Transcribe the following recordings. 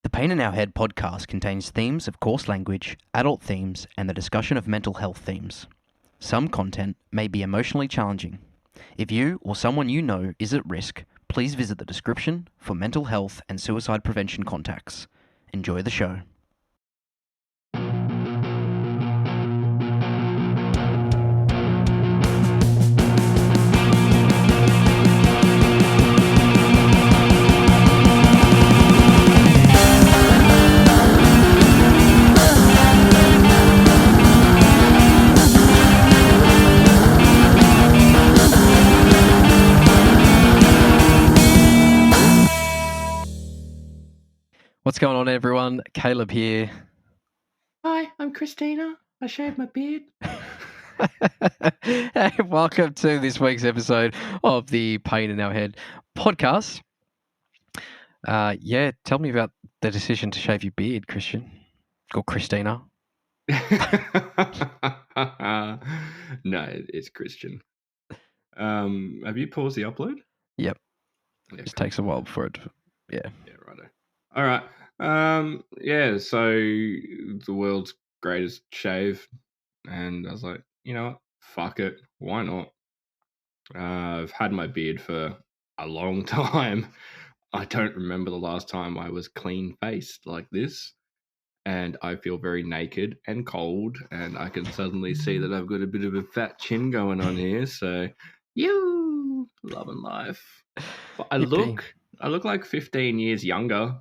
The Pain in Our Head podcast contains themes of coarse language, adult themes, and the discussion of mental health themes. Some content may be emotionally challenging. If you or someone you know is at risk, please visit the description for mental health and suicide prevention contacts. Enjoy the show. What's going on, everyone? Caleb here. Hi, I'm Christina. I shaved my beard. Hey, welcome to this week's episode of the Pain in Our Head podcast. Tell me about the decision to shave your beard, Christian. Or Christina. No, it's Christian. Have you paused the upload? Yep. Yeah, It just takes a while for it. Yeah. Yeah, righto. All right. So the world's greatest shave, and I was like, you know what? Fuck it. Why not? I've had my beard for a long time. I don't remember the last time I was clean faced like this. And I feel very naked and cold, and I can suddenly see that I've got a bit of a fat chin going on here. So, loving life. But I Yippee. look like 15 years younger.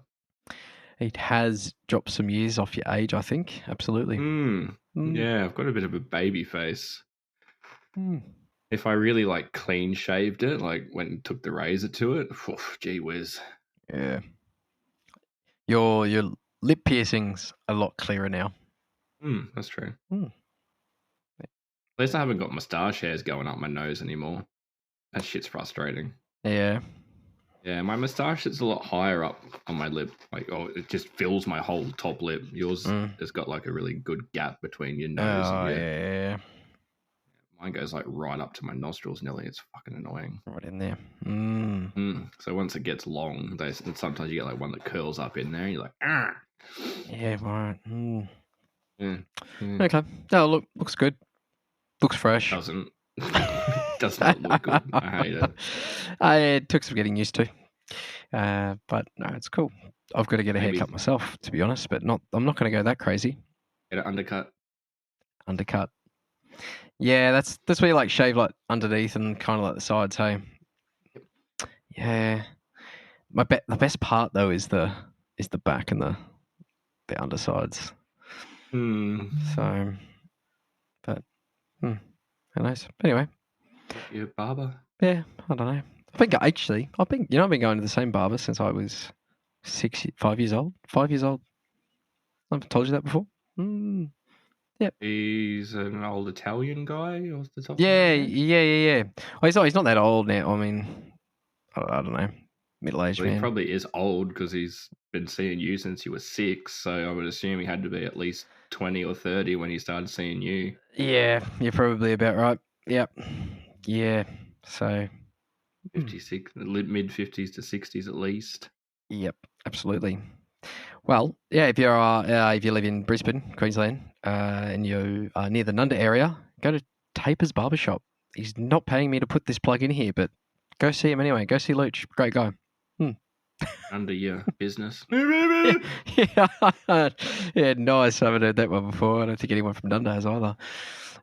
It has dropped some years off your age, I think. Absolutely. Yeah, I've got a bit of a baby face. Mm. If I really like clean shaved it, like went and took the razor to it, gee whiz. Yeah. Your lip piercing's a lot clearer now. That's true. Mm. At least I haven't got moustache hairs going up my nose anymore. That shit's frustrating. Yeah. Yeah, my moustache is a lot higher up on my lip. It just fills my whole top lip. Yours has got like a really good gap between your nose and your... Yeah. Mine goes like right up to my nostrils nearly. It's fucking annoying. Right in there. So once it gets long, sometimes you get like one that curls up in there. And you're like, ah. Yeah, right. Yeah. Okay. Oh, looks good. Looks fresh. Doesn't not look good. I hate it. It took some getting used to. But no, it's cool. I've got to get a haircut myself, to be honest, but I'm not going to go that crazy. Get it undercut. Undercut. Yeah, that's where you like shave like underneath and kind of like the sides, hey. Yeah. The best part though is the back and the undersides. So, but who knows? Anyway. You're a barber? Yeah, I don't know. I've been going to the same barber since I was 5 years old. 5 years old. I've told you that before. Yep. He's an old Italian guy off the top. Yeah. Well, he's not that old now. I mean, I don't know, middle-aged man. He probably is old because he's been seeing you since he was 6. So I would assume he had to be at least 20 or 30 when he started seeing you. Yeah, you're probably about right. Yep. Yeah. So 56, mid 50s to 60s at least. Yep, absolutely. Well, yeah, if you live in Brisbane, Queensland, and you are near the Nunda area, go to Taper's Barbershop. He's not paying me to put this plug in here, but go see him anyway. Go see Luch. Great guy. Under your business. Yeah, nice. I haven't heard that one before. I don't think anyone from Nunda has either.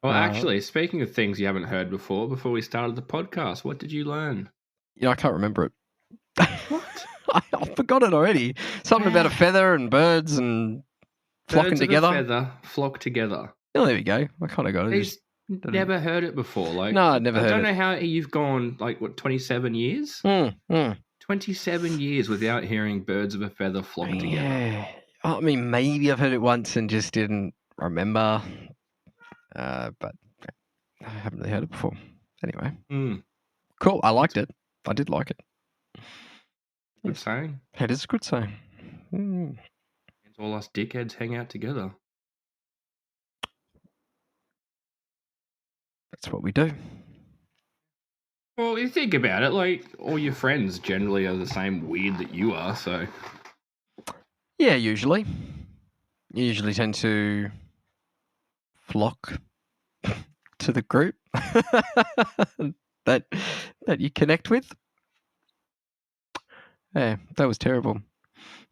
Well, actually, speaking of things you haven't heard before we started the podcast, what did you learn? Yeah, I can't remember it. What? I forgot it already. Something about a feather and birds and flocking together. Birds of a feather flock together. Oh, there we go. I kind of got it. He's never heard it before. No, I never heard it. I don't know how you've gone, 27 years? 27 years without hearing birds of a feather flock together. Yeah. I mean, maybe I've heard it once and just didn't remember. But I haven't really heard it before. Anyway. Cool. I liked it. I did like it. Good saying. It is a good saying. All us dickheads hang out together. That's what we do. Well, you think about it, all your friends generally are the same weird that you are, so... Yeah, usually. You usually tend to flock to the group that you connect with. Yeah, that was terrible.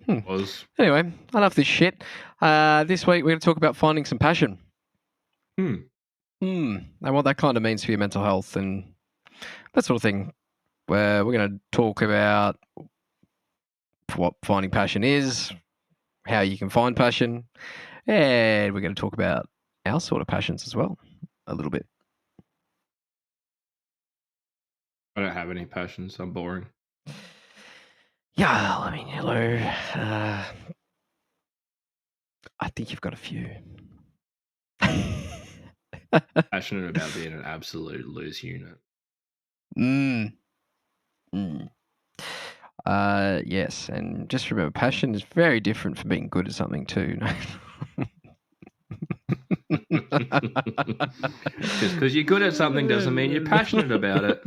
Was. Anyway, enough this shit. This week we're going to talk about finding some passion. And what that kind of means for your mental health and that sort of thing. Where we're going to talk about what finding passion is, how you can find passion, and we're going to talk about our sort of passions as well, a little bit. I don't have any passions. I'm boring. Yeah, I mean, hello. I think you've got a few. Passionate about being an absolute loose unit. Mm. Yes, and just remember, passion is very different from being good at something too. Just because you're good at something doesn't mean you're passionate about it.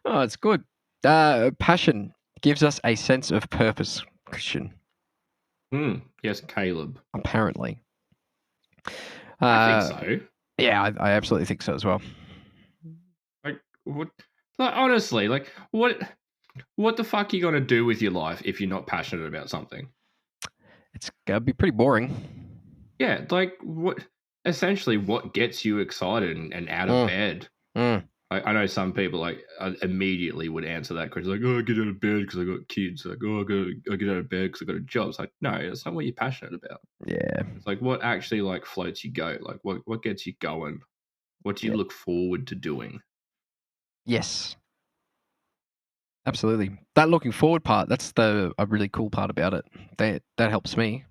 Oh, it's good. Passion gives us a sense of purpose, Christian. Yes, Caleb. Apparently. I think so. Yeah, I absolutely think so as well. Like, what? Like, honestly, like, what the fuck are you gonna do with your life if you're not passionate about something? It's gonna be pretty boring. Yeah, like what? Essentially, what gets you excited and out of bed? I know some people like immediately would answer that question like, "Oh, I get out of bed because I got kids." Like, "Oh, I get out of bed because I got a job." It's like, no, that's not what you're passionate about. Yeah. It's like what actually like floats you go. Like what gets you going. What do you look forward to doing? Yes. Absolutely. That looking forward part, that's a really cool part about it. That helps me.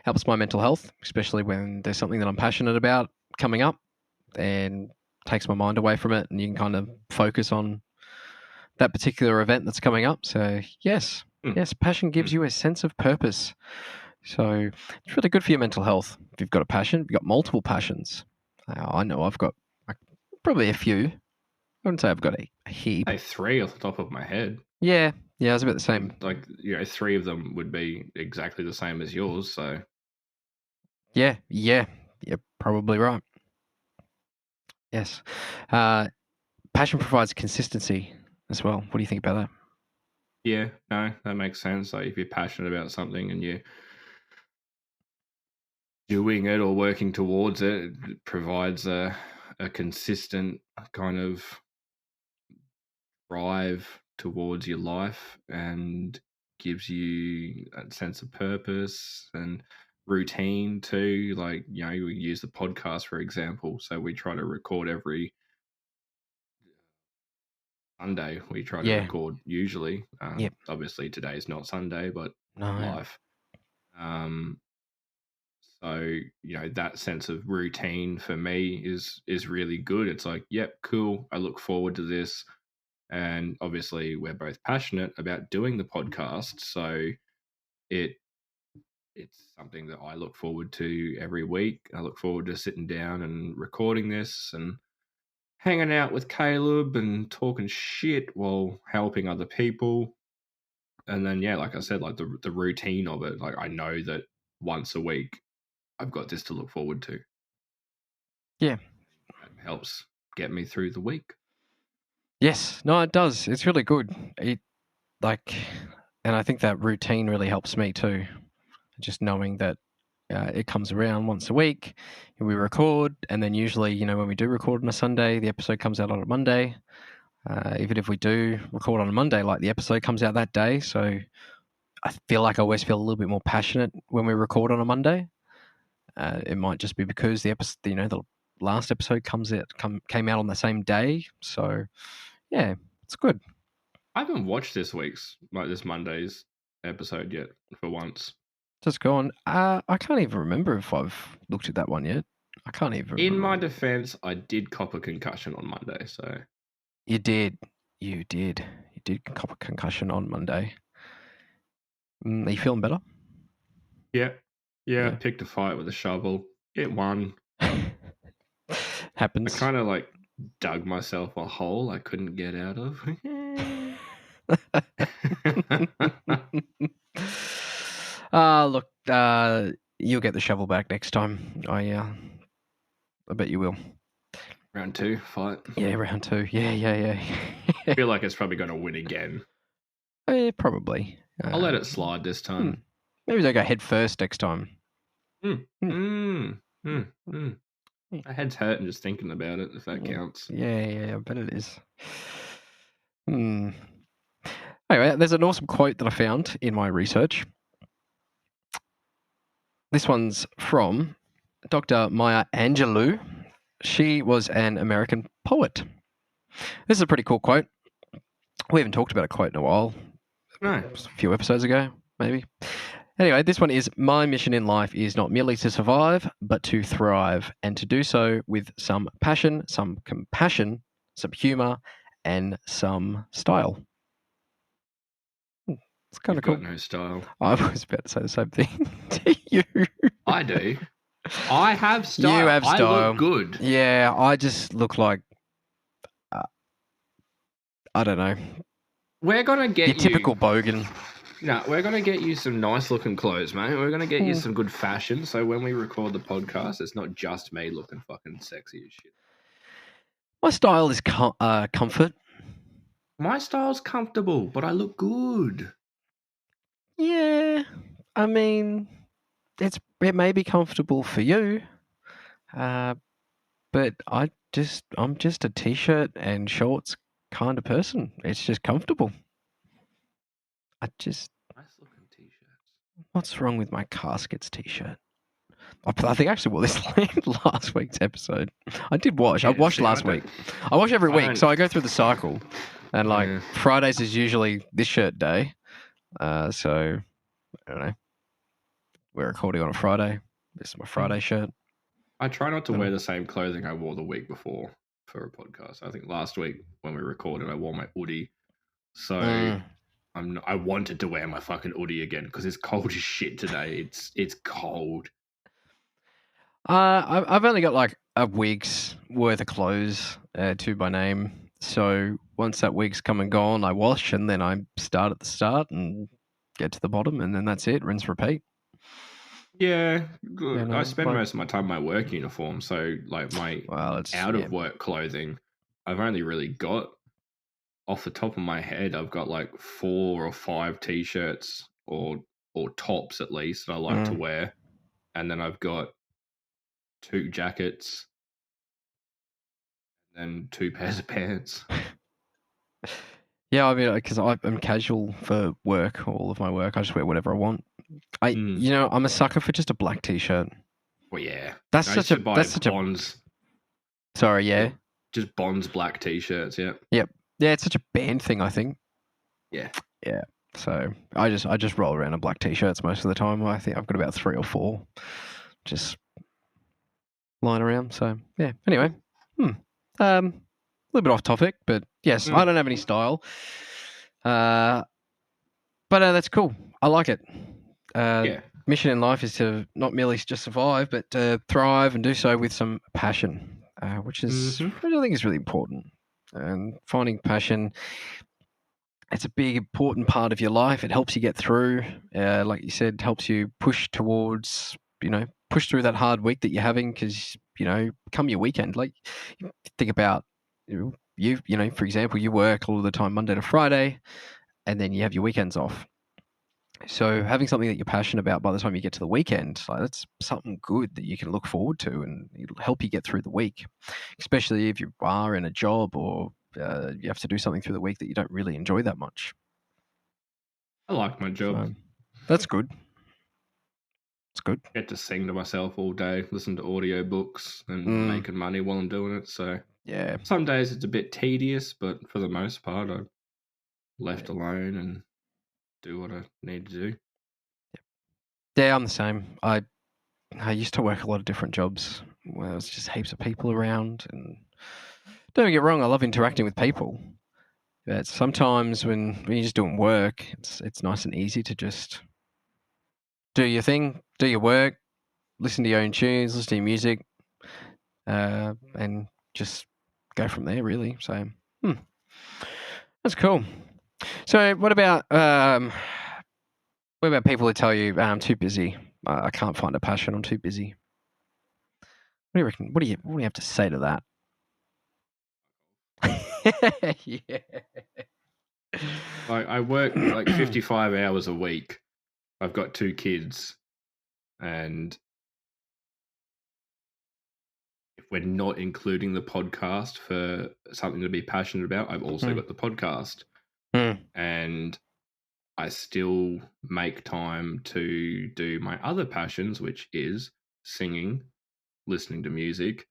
Helps my mental health, especially when there's something that I'm passionate about coming up and takes my mind away from it and you can kind of focus on that particular event that's coming up. So, yes, passion gives you a sense of purpose. So, it's really good for your mental health. If you've got a passion, you've got multiple passions. I know I've got probably a few. I wouldn't say I've got a heap. Hey, 3 off the top of my head. Yeah, I was about the same. And, like, 3 of them would be exactly the same as yours. So Yeah, you're probably right. Yes. Passion provides consistency as well. What do you think about that? yeah, no, that makes sense. Like if you're passionate about something and you're doing it or working towards it, it provides a consistent kind of drive towards your life and gives you a sense of purpose and routine too. Like, we use the podcast, for example. So we try to record every Sunday. We try to record usually. Yep. Obviously, today's not Sunday, but No. life. So that sense of routine for me is really good. It's like, yep, cool. I look forward to this. And obviously, we're both passionate about doing the podcast, so it's something that I look forward to every week. I look forward to sitting down and recording this and hanging out with Caleb and talking shit while helping other people. And then, yeah, like I said, like the routine of it, like I know that once a week I've got this to look forward to. Yeah. It helps get me through the week. Yes. No, it does. It's really good. And I think that routine really helps me too. Just knowing that it comes around once a week, and we record, and then usually, when we do record on a Sunday, the episode comes out on a Monday. Even if we do record on a Monday, like the episode comes out that day. So I feel like I always feel a little bit more passionate when we record on a Monday. It might just be because the episode, the last episode came out on the same day. So yeah, it's good. I haven't watched this Monday's episode yet for once. Just go on. I can't even remember if I've looked at that one yet. I can't even In remember. my defense, I did cop a concussion on Monday, so You did cop a concussion on Monday. Are you feeling better? yeah. I picked a fight with a shovel. It won. Happens. I kind of like dug myself a hole I couldn't get out of. Look, you'll get the shovel back next time. I bet you will. Round 2 fight. Yeah, round 2. Yeah. I feel like it's probably going to win again. Probably. I'll let it slide this time. Maybe they go head first next time. My head's hurting just thinking about it, if that counts. Yeah, I bet it is. Anyway, there's an awesome quote that I found in my research. This one's from Dr. Maya Angelou. She was an American poet. This is a pretty cool quote. We haven't talked about a quote in a while. No. A few episodes ago, maybe. Anyway, this one is, my mission in life is not merely to survive, but to thrive, and to do so with some passion, some compassion, some humour, and some style. It's kind of cool. Got no style. I was about to say the same thing to you. I do. I have style. You have style. I look good. Yeah, I just look like, I don't know. We're going to get your typical bogan. No, we're going to get you some nice looking clothes, mate. We're going to get you some good fashion. So when we record the podcast, it's not just me looking fucking sexy as shit. My style is comfort. My style's comfortable, but I look good. Yeah, I mean, it may be comfortable for you, but I'm just a t-shirt and shorts kind of person. It's just comfortable. Nice looking t-shirts. What's wrong with my caskets t-shirt? I think I actually wore this last week's episode. I did wash. Yeah, I washed last week. I wash every week, so I go through the cycle. And Fridays is usually this shirt day. So I don't know. We're recording on a Friday. This is my Friday shirt. I try not to wear the same clothing I wore the week before for a podcast. I think last week when we recorded, I wore my hoodie. So I wanted to wear my fucking hoodie again because it's cold as shit today. It's cold. I've only got like a week's worth of clothes to by name. So once that week's come and gone, I wash and then I start at the start and get to the bottom, and then that's it. Rinse, repeat. Yeah, I spend most of my time in my work uniform. So like my out of work clothing, I've only really got, off the top of my head, I've got like 4 or 5 t-shirts or tops at least that I like to wear, and then I've got 2 jackets, and then 2 pairs of pants. Yeah, I mean, because I'm casual for work, all of my work. I just wear whatever I want. I'm a sucker for just a black t-shirt. Well, yeah, that's such a Bonds. Sorry, yeah, just Bonds black t-shirts. Yeah, yep, yeah. It's such a band thing, I think. Yeah. So I just roll around in black t-shirts most of the time. I think I've got about 3 or 4, just lying around. So yeah. Anyway, a little bit off topic, but yes, I don't have any style. But that's cool. I like it. Mission in life is to not merely just survive, but to thrive and do so with some passion, which I think is really important. And finding passion, it's a big, important part of your life. It helps you get through. Like you said, helps you push towards, push through that hard week that you're having, because, come your weekend, like, think about, for example, you work all the time Monday to Friday, and then you have your weekends off. So having something that you're passionate about by the time you get to the weekend, like, that's something good that you can look forward to, and it'll help you get through the week, especially if you are in a job or you have to do something through the week that you don't really enjoy that much. I like my job. So, that's good. It's good. I get to sing to myself all day, listen to audiobooks, and making money while I'm doing it. So yeah, some days it's a bit tedious, but for the most part, I'm left alone and do what I need to do. Yeah, I'm the same. I used to work a lot of different jobs where there's just heaps of people around, and don't get me wrong, I love interacting with people. But sometimes when you're just doing work, it's nice and easy to just do your thing, do your work, listen to your own tunes, listen to your music, and just go from there, really. So, that's cool. So what about What about people who tell you, I'm too busy? I can't find a passion. I'm too busy. What do you reckon? What do you have to say to that? Yeah. Like I work like 55 hours a week. I've got 2 kids, and if we're not including the podcast for something to be passionate about, I've also got the podcast, Hmm. and I still make time to do my other passions, which is singing, listening to music,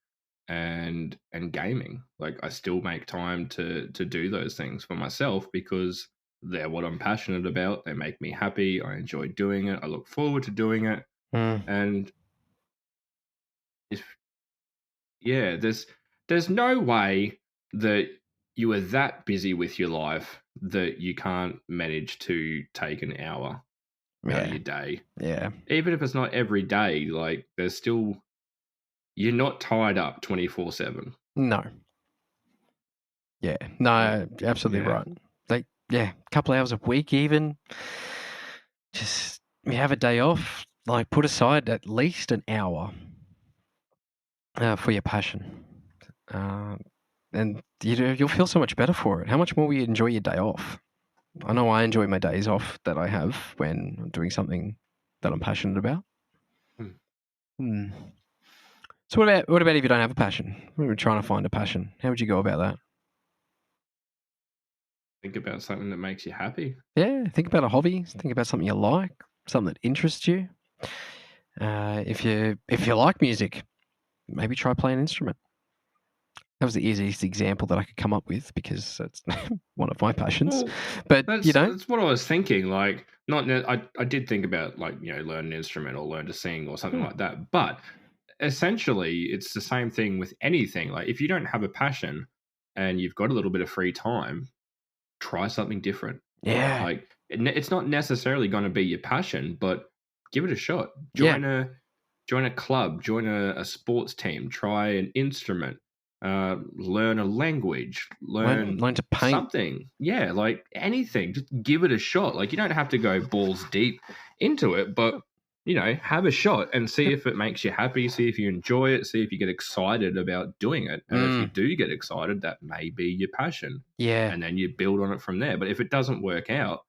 and gaming. Like I still make time to do those things for myself because they're what I'm passionate about. They make me happy. I enjoy doing it. I look forward to doing it. Hmm. And if yeah, there's no way that you are that busy with your life that you can't manage to take an hour out of Yeah. your day. Yeah. Even if it's not every day, like there's still you're not tied up 24/7. No. Yeah. No. Absolutely Yeah. right. Like, yeah, a couple hours a week, even. Just you have a day off. Like, put aside at least an hour for your passion, uh, and you'll feel so much better for it. How much more will you enjoy your day off? I know I enjoy my days off that I have when I'm doing something that I'm passionate about. Hmm. Hmm. So what about if you don't have a passion? We're trying to find a passion. How would you go about that? Think about something that makes you happy. Yeah, think about a hobby. Think about something you like, something that interests you. If you like music, maybe try playing an instrument. That was the easiest example that I could come up with because that's one of my passions. Well, But that's what I was thinking. Like, I did think about like learn an instrument or learn to sing or something hmm, like that. But essentially, it's the same thing with anything. Like, if you don't have a passion and you've got a little bit of free time, try something different. yeah, Like, it's not necessarily going to be your passion, but give it a shot. yeah, Join a club, join a sports team, try an instrument, learn a language, learn learn learn to paint. something. Yeah, like anything. Just give it a shot. Like you don't have to go balls deep into it, but have a shot and see Yep. if it makes you happy, see if you enjoy it, see if you get excited about doing it. And if you do get excited, that may be your passion. Yeah, And then you build on it from there. But if it doesn't work out,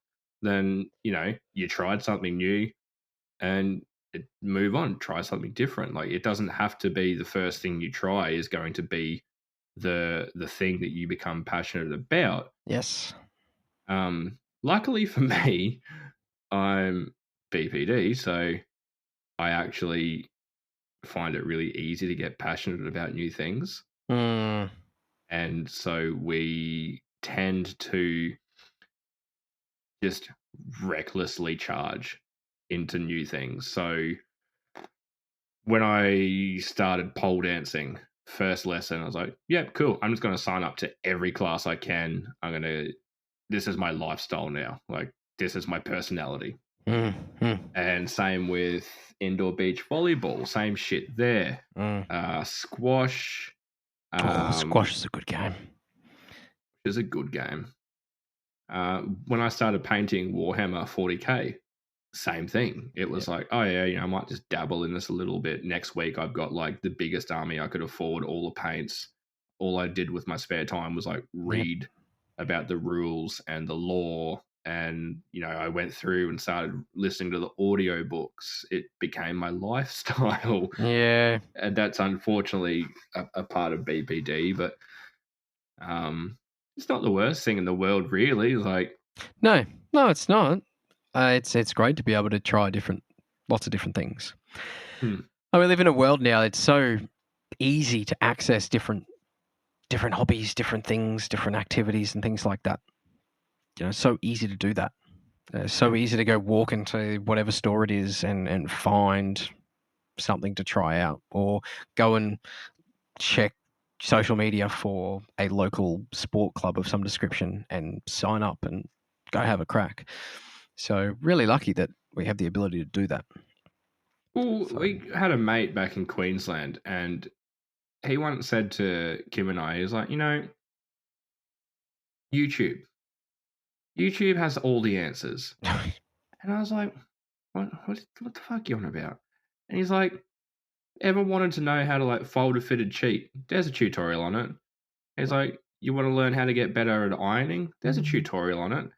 then you tried something new and move on, try something different. Like it doesn't have to be the first thing you try is going to be the thing that you become passionate about. yes. Luckily for me, I'm BPD, so I actually find it really easy to get passionate about new things. Mm, And so we tend to just recklessly charge into new things. So when I started pole dancing, first lesson, I was like, yeah, cool. I'm just going to sign up to every class I can. This is my lifestyle now. Like, this is my personality. mm, mm, And same with indoor beach volleyball, same shit there. mm. Squash Oh, squash is a good game. is a good game. When I started painting Warhammer 40k, same thing. It was Yeah. like, oh yeah, I might just dabble in this a little bit. Next week, I've got like the biggest army I could afford, all the paints. All I did with my spare time was like Yep. read about the rules and the lore. And, I went through and started listening to the audio books. It became my lifestyle. Yeah. And that's unfortunately a part of BPD, but um, it's not the worst thing in the world, really. Like, No, no, it's not. It's great to be able to try lots of different things. hmm, We live in a world now. It's so easy to access different hobbies, different things, different activities, and things like that. So easy to do that. So yeah. easy to go walk into whatever store it is and find something to try out, or go and check social media for a local sport club of some description and sign up and go have a crack. So really lucky that we have the ability to do that. Well, So we had a mate back in Queensland, and he once said to Kim and I, he was like, YouTube. YouTube has all the answers. And I was like, what the fuck you on about? And he's like, ever wanted to know how to like fold a fitted sheet? There's a tutorial on it. He's like, you want to learn how to get better at ironing? There's a tutorial on it.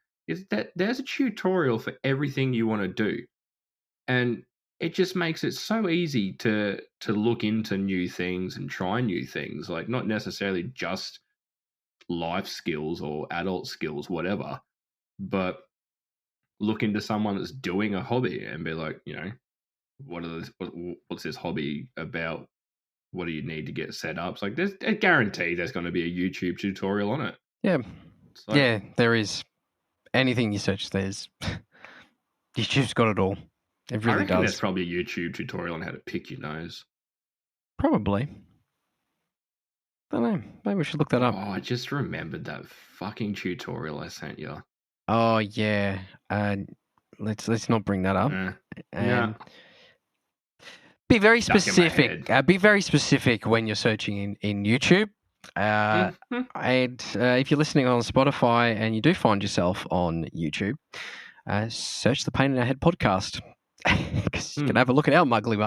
There's a tutorial for everything you want to do, and it just makes it so easy to look into new things and try new things. Like not necessarily just life skills or adult skills, whatever, but look into someone that's doing a hobby and be like, what's this hobby about? What do you need to get set up? It's like there's a guarantee there's going to be a YouTube tutorial on it. Yeah. It's like, Yeah, there is. Anything you search, there's. YouTube's got it all. It I really reckon there's does. probably a YouTube tutorial on how to pick your nose. Probably. Don't know. Maybe we should look that up. Oh, I just remembered that fucking tutorial I sent you. Oh yeah. Let's not bring that up. Yeah. Be very Stuck in my specific. head. Be very specific when you're searching in YouTube. And if you're listening on Spotify and you do find yourself on YouTube, search the Pain in Our Head podcast. Because you can have a look at our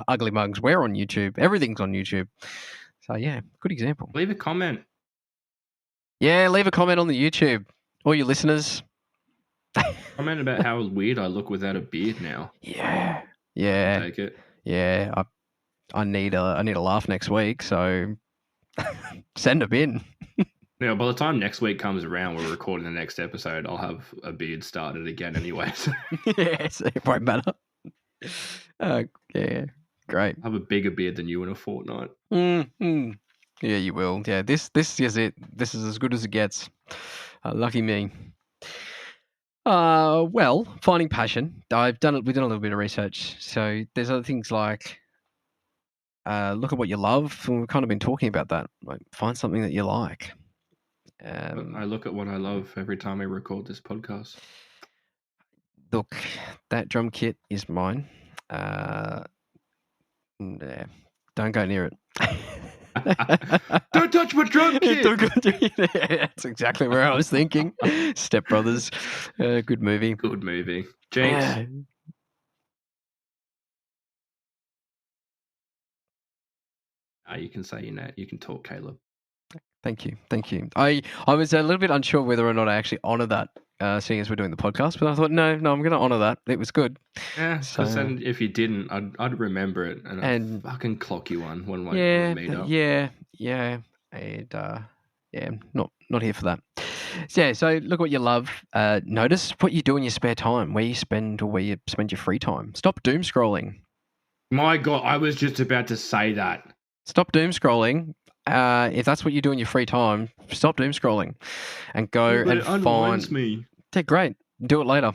ugly mugs. We're on YouTube. Everything's on YouTube. So yeah, good example. Leave a comment. Yeah, leave a comment on the YouTube. All your listeners. Comment about how weird I look without a beard now. Yeah. Take it. Yeah. I need a laugh next week, so send them in. Yeah, by the time next week comes around, we're recording the next episode. I'll have a beard started again anyway. So. Yeah, so it won't matter. Yeah, great. I have a bigger beard than you in a fortnight. Yeah, you will. Yeah, this is it. This is as good as it gets. Lucky me. Well, finding passion. We've done a little bit of research. So there's other things like look at what you love. And we've kind of been talking about that. Like find something that you like. I look at what I love every time I record this podcast. Look, that drum kit is mine. Yeah, don't go near it. Don't touch my drum kit. That's exactly where I was thinking. Step Brothers, good movie. Good movie. Jinx. You can say you can talk, Caleb. Thank you. I was a little bit unsure whether or not I actually honour that, seeing as we're doing the podcast. But I thought, no, I'm going to honour that. It was good. Yeah, because then if you didn't, I'd remember it and I'd fucking clock you one when we meet up. Yeah, and not here for that. So, yeah, so look what you love. Notice what you do in your spare time, where you spend your free time. Stop doom scrolling. My God, I was just about to say that. Stop doom scrolling. If that's what you do in your free time, stop doom scrolling and go and it unwinds me. Okay, great. Do it later.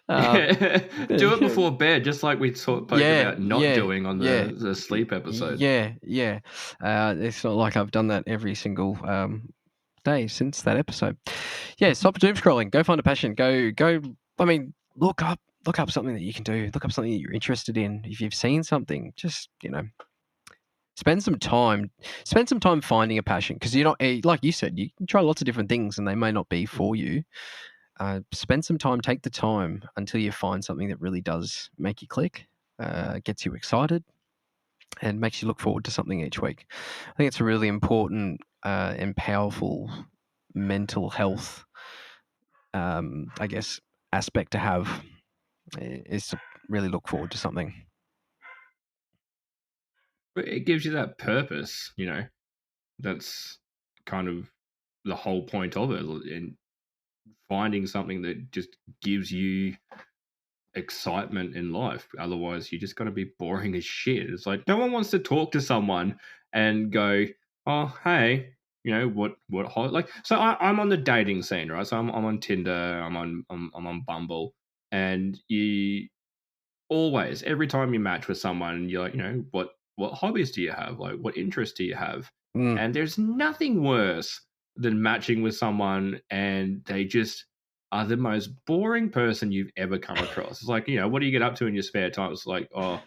Do it before bed, just like we spoke about not doing on the sleep episode. Yeah. It's not like I've done that every single day since that episode. Yeah, stop doom scrolling. Go find a passion. Go. I mean, look up something that you can do. Look up something that you're interested in. If you've seen something, just spend some time finding a passion, because you're not, like you said, you can try lots of different things and they may not be for you. Spend some time, take the time until you find something that really does make you click, gets you excited, and makes you look forward to something each week. I think it's a really important and powerful mental health, I guess, aspect to have, is to really look forward to something. It gives you that purpose, that's kind of the whole point of it, and finding something that just gives you excitement in life. Otherwise, you're just going to be boring as shit. It's like no one wants to talk to someone and go, "Oh, hey, what like." So I'm on the dating scene, right? So I'm on Tinder, I'm on Bumble, and you always, every time you match with someone, you're like, what hobbies do you have? Like, what interests do you have? And there's nothing worse than matching with someone and they just are the most boring person you've ever come across. It's like, what do you get up to in your spare time? It's like, oh,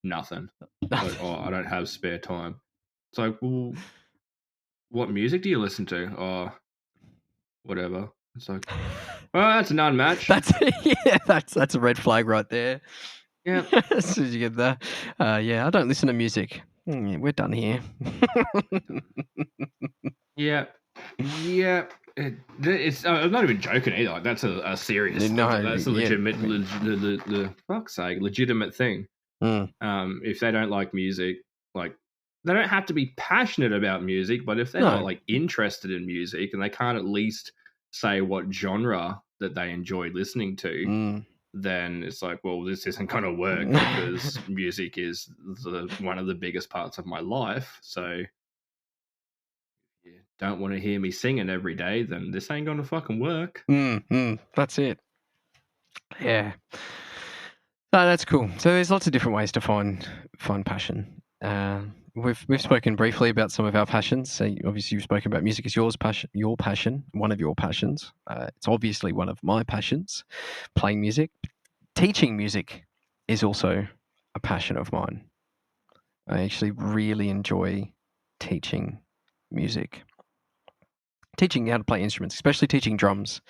nothing. Like, oh, I don't have spare time. It's like, well, what music do you listen to? Oh, whatever. It's like, Well, that's an unmatch. That's a red flag right there. Yeah. As soon as you get that, yeah, I don't listen to music. We're done here. Yeah. Yeah. It's I'm not even joking either. Like, that's a serious. No, That's a yeah. the fuck's sake, legitimate thing. Mm, If they don't like music, like they don't have to be passionate about music, but if they're not no. like interested in music and they can't at least say what genre that they enjoy listening to, Mm. then it's like, well, this isn't going to work because music is one of the biggest parts of my life. So you don't want to hear me singing every day, then this ain't going to fucking work. That's it. Yeah. No, that's cool. So there's lots of different ways to find passion. We've spoken briefly about some of our passions. So obviously you've spoken about music as your passion, one of your passions. It's obviously one of my passions, playing music. Teaching music is also a passion of mine. I actually really enjoy teaching music. Teaching how to play instruments, especially teaching drums.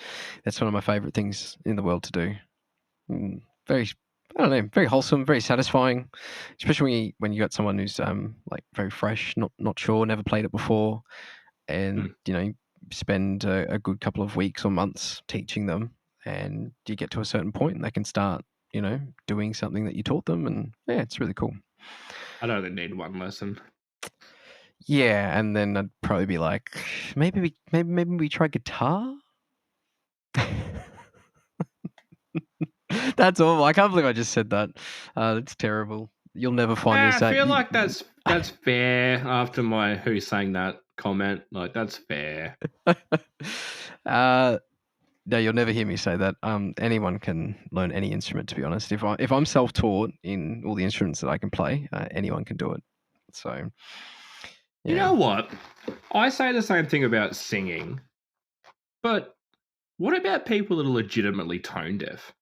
That's one of my favorite things in the world to do. Very, I don't know, very wholesome, very satisfying, especially when you got someone who's like very fresh, not sure, never played it before, and spend a good couple of weeks or months teaching them, and you get to a certain point and they can start doing something that you taught them, and yeah, it's really cool. I'd only need one lesson. Yeah, and then I'd probably be like, maybe we try guitar. That's all. I can't believe I just said that. That's terrible. You'll never find me I saying. feel like that's fair after my who sang that comment. Like that's fair. No, you'll never hear me say that. Anyone can learn any instrument. To be honest, if I'm self-taught in all the instruments that I can play, anyone can do it. So, yeah. You know what? I say the same thing about singing, but what about people that are legitimately tone deaf?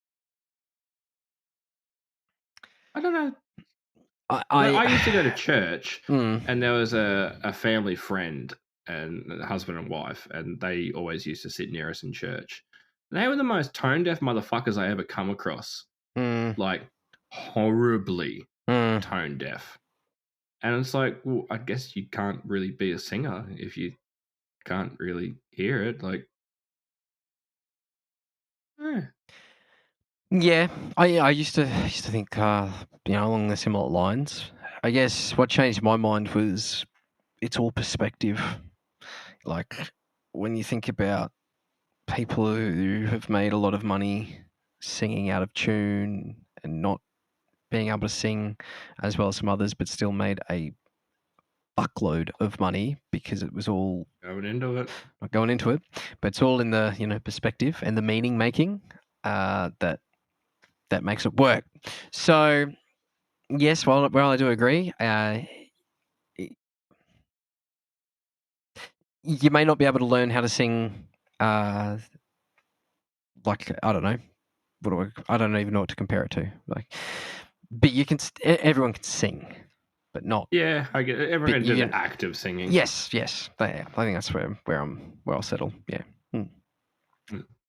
I don't know. I used to go to church, and there was a family friend and a husband and wife, and they always used to sit near us in church. And they were the most tone deaf motherfuckers I ever come across. Like horribly tone deaf. And it's like, well, I guess you can't really be a singer if you can't really hear it. Like, Yeah, I used to think along the similar lines. I guess what changed my mind was it's all perspective. Like when you think about people who have made a lot of money singing out of tune and not being able to sing as well as some others, but still made a buckload of money because it was all going into it. Not going into it, but it's all in the perspective and the meaning making that makes it work. So yes, while I do agree, you may not be able to learn how to sing. Like I don't know, I don't even know what to compare it to. Like, but you can. Everyone can sing, but not. Yeah, I get it. Everyone can do the act of singing. Yes. I think that's where I'll settle. Yeah.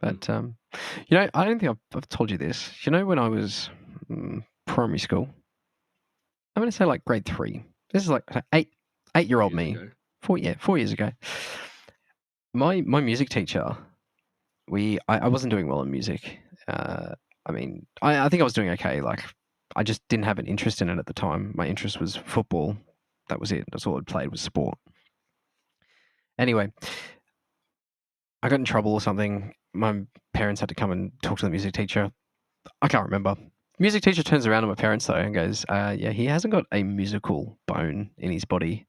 But I don't think I've told you this. When I was primary school, I'm going to say like grade 3. This is like 8-year-old me. Ago. 4 years ago. My music teacher, I wasn't doing well in music. I mean, I think I was doing okay. Like, I just didn't have an interest in it at the time. My interest was football. That was it. That's all I'd played was sport. Anyway, I got in trouble or something. My parents had to come and talk to the music teacher. I can't remember. Music teacher turns around to my parents though and goes, "Yeah, he hasn't got a musical bone in his body.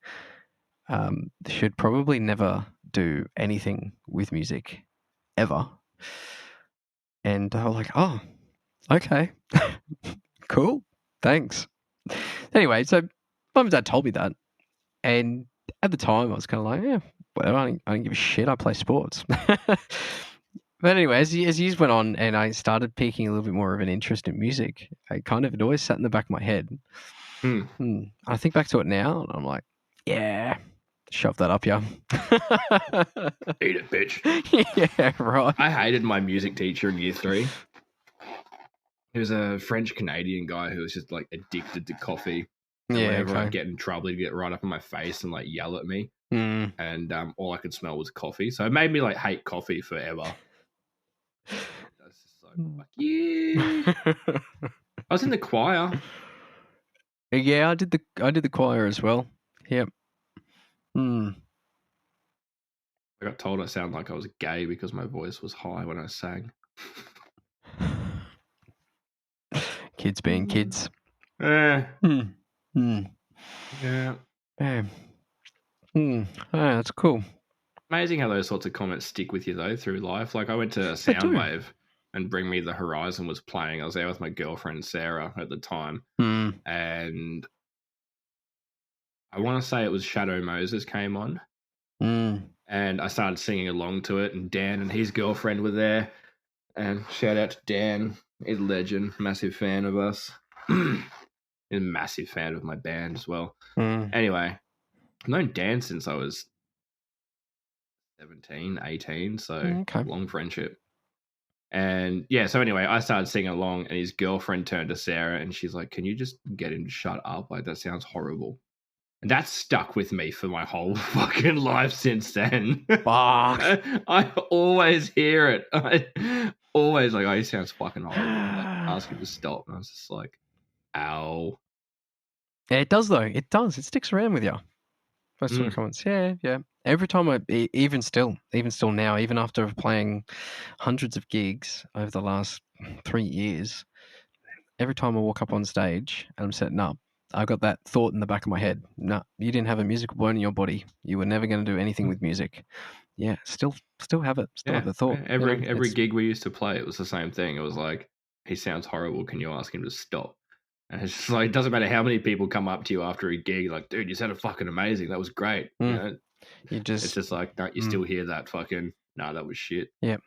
Should probably never do anything with music ever." And I was like, "Oh, okay, cool, thanks." Anyway, so mum and dad told me that, and at the time I was kind of like, "Yeah, whatever. I don't give a shit. I play sports." But anyway, as years went on and I started piquing a little bit more of an interest in music, it always sat in the back of my head. I think back to it now and I'm like, yeah, Shove that up, yeah. Eat it, bitch. Yeah, right. I hated my music teacher in year 3. He was a French Canadian guy who was just like addicted to coffee. And Yeah, whenever okay. I'd get in trouble, he'd get right up in my face and like yell at me. Mm. And all I could smell was coffee. So it made me like hate coffee forever. I was just like, fuck you. I was in the choir. Yeah, I did the choir as well. Yep. Mm. I got told I sounded like I was gay because my voice was high when I sang. Kids being kids. Yeah. Mm. Mm. Yeah. Yeah. Mm. Oh, that's cool. Amazing how those sorts of comments stick with you though through life. Like I went to They do. Soundwave and Bring Me the Horizon was playing. I was there with my girlfriend Sarah at the time, Mm. and I want to say it was Shadow Moses came on, Mm. and I started singing along to it. And Dan and his girlfriend were there, and shout out to Dan, he's a legend, massive fan of us, he's a massive fan of my band as well. Mm. Anyway, I've known Dan since I was 17, 18, so Okay. long friendship. And yeah, so anyway, I started singing along, and his girlfriend turned to Sarah and she's like, "Can you just get him to shut up? Like, that sounds horrible." And that's stuck with me for my whole fucking life since then. Fuck. I always hear it. I always like, "Oh, he sounds fucking horrible." Like, ask him to stop. And I was just like, ow. Yeah, it does though. It does. It sticks around with you. Those sort of Mm. comments. Yeah, yeah. Every time even still now, even after playing hundreds of gigs over the last 3 years, every time I walk up on stage and I'm setting up, I've got that thought in the back of my head. No, you didn't have a musical bone in your body. You were never going to do anything with music. Yeah, still have it. Still have Yeah. the thought. Every gig we used to play, it was the same thing. It was like, "He sounds horrible. Can you ask him to stop?" And it's just like, it doesn't matter how many people come up to you after a gig, like, "Dude, you sounded fucking amazing. That was great." You know, you it's just just like, don't you still hear that fucking, "Nah, that was shit." yeah.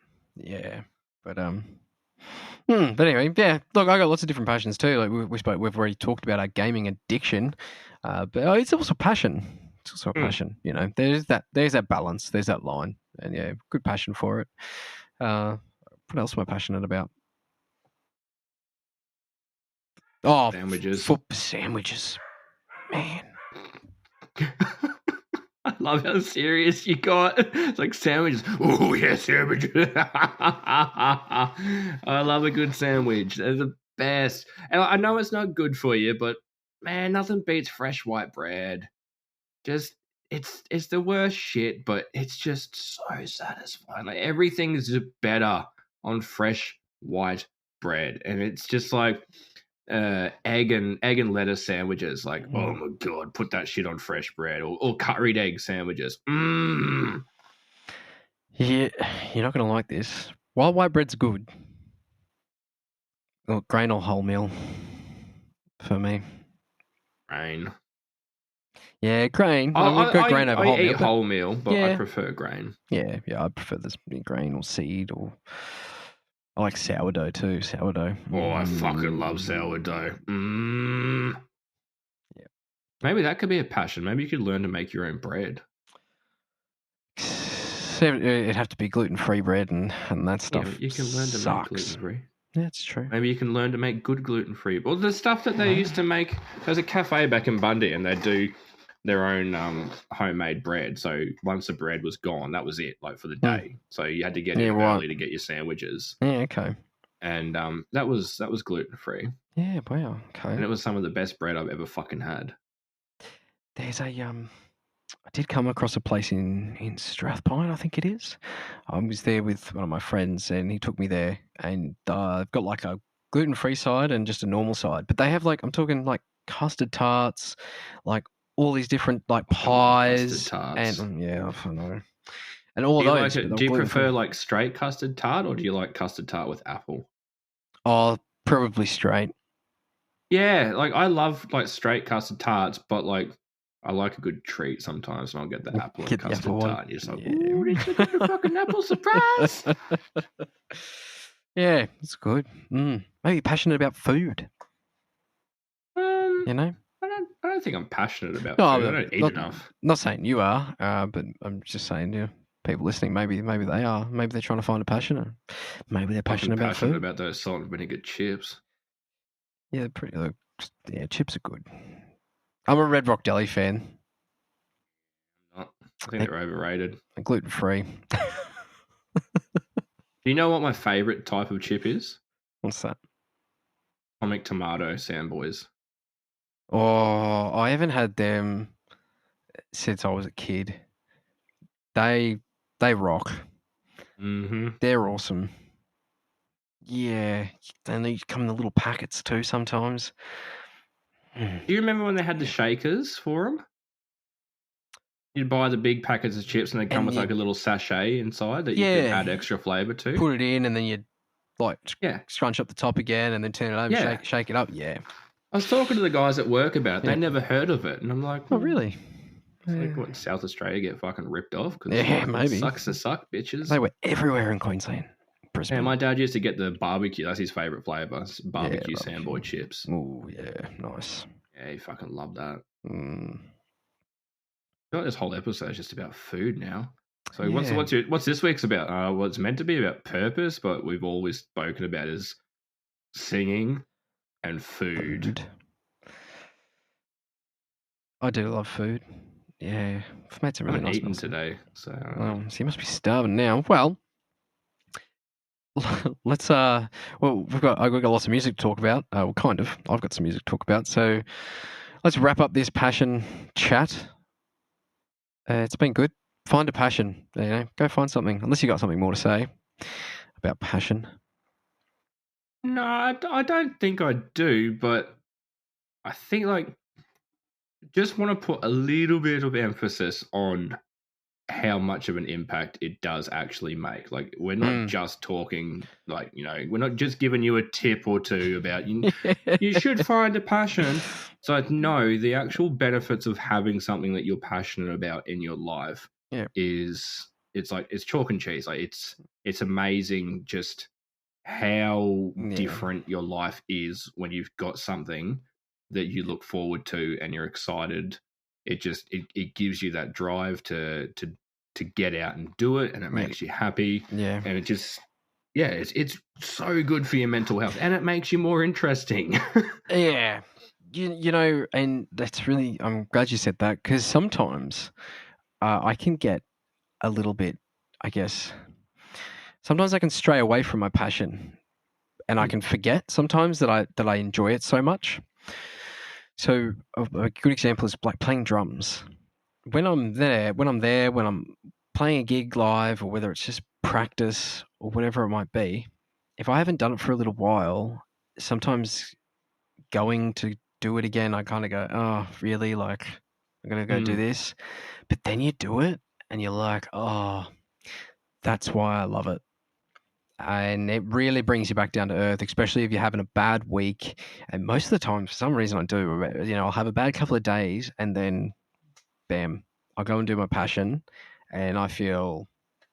But but anyway, yeah. Look, I got lots of different passions too. Like we've already talked about our gaming addiction, but it's also passion. It's also a passion. You know, there's that balance. There's that line, and yeah, good passion for it. What else am I passionate about? Oh, Sandwiches. Sandwiches, man. I love how serious you got. It's like sandwiches. Oh yeah, sandwiches. I love a good sandwich. They're the best. And I know it's not good for you, but man, nothing beats fresh white bread. Just it's the worst shit, but it's just so satisfying. Like everything is just better on fresh white bread, and it's just like egg and lettuce sandwiches. Like, oh my god, put that shit on fresh bread, or curried egg sandwiches. Yeah, you're not gonna like this. While white bread's good, or grain or wholemeal for me. Grain. Yeah, grain. I've got grain over I wholemeal. eat wholemeal, but I prefer grain. Yeah, I prefer this grain or seed, or I like sourdough too. Sourdough. Oh, I fucking love sourdough. Yeah. Maybe that could be a passion. Maybe you could learn to make your own bread. It'd have to be gluten-free bread and that stuff. Yeah, you can learn to make gluten-free. That's true. Maybe you can learn to make good gluten-free. Well, the stuff that they used to make, there's a cafe back in Bundy, and they do their own homemade bread. So once the bread was gone, that was it, like for the day. So you had to get in early to get your sandwiches. Yeah, okay. And that was gluten-free. Yeah, wow, okay. And it was some of the best bread I've ever fucking had. There's I did come across a place in Strathpine, I think it is. I was there with one of my friends, and he took me there, and they've got like a gluten-free side and just a normal side. But they have like, I'm talking like custard tarts, like all these different like pies, custard tarts. and yeah, I know. And all do those. Do you prefer like straight custard tart, or do you like custard tart with apple? Oh, probably straight. Yeah, like I love like straight custard tarts, but like I like a good treat sometimes, and I'll get the apple and custard tart. And you're just like, ooh, it's a good fucking apple surprise. Yeah, it's good. Maybe passionate about food. You know? don't think I'm passionate about No, food. I don't eat enough. not saying you are, but I'm just saying, people listening, maybe they are. Maybe they're trying to find a passion. Maybe they're I'm passionate about passionate food. about those salt and vinegar chips. Yeah, they're pretty. Yeah, chips are good. I'm a Red Rock Deli fan. I think they're overrated. They're gluten free. Do you know what my favourite type of chip is? What's that? Comic tomato Sandboys. Oh, I haven't had them since I was a kid. They rock. Mm-hmm. They're awesome. Yeah, and they come in the little packets too sometimes. Do you remember when they had the shakers for them? You'd buy the big packets of chips and they come with like a little sachet inside that you could add extra flavour to. Put it in and then you'd like Yeah. scrunch up the top again and then turn it over, Yeah. shake it up. Yeah. I was talking to the guys at work about it. They Yeah. never heard of it. And I'm like, Oh, really? It's like, what, South Australia get fucking ripped off? Cause Yeah, maybe. Sucks to suck, bitches. They were everywhere in Queensland. Brisbane. Yeah, my dad used to get the barbecue. That's his favourite flavour. Barbecue Sandboy chips. Oh, yeah. Nice. Yeah, he fucking loved that. Mm. I feel like this whole episode is just about food now. So what's this week's about? Well, it's meant to be about purpose, but we've always spoken about is singing and food. I do love food. Yeah, I've made some really nice eaten today, so so you must be starving now. Well, let's I've got lots of music to talk about. Well, kind of. I've got some music to talk about. So let's wrap up this passion chat. It's been good. Find a passion. Go find something. Unless you got something more to say about passion. No, I don't think I do, but I think like just want to put a little bit of emphasis on how much of an impact it does actually make. Like we're not just talking like, we're not just giving you a tip or two about you should find a passion. So no, the actual benefits of having something that you're passionate about in your life it's chalk and cheese. Like it's amazing just how different your life is when you've got something that you look forward to and you're excited. It gives you that drive to get out and do it, and it makes you happy. Yeah, and it just it's so good for your mental health, and it makes you more interesting. Yeah, and that's really. I'm glad you said that because sometimes I can get a little bit. I guess sometimes I can stray away from my passion, and I can forget sometimes that I enjoy it so much. So a good example is like playing drums. When I'm playing a gig live, or whether it's just practice or whatever it might be, if I haven't done it for a little while, sometimes going to do it again, I kind of go, oh, really? Like, I'm going to go do this. But then you do it and you're like, oh, that's why I love it. And it really brings you back down to earth, especially if you're having a bad week. And most of the time, for some reason I do, I'll have a bad couple of days and then bam, I'll go and do my passion and I feel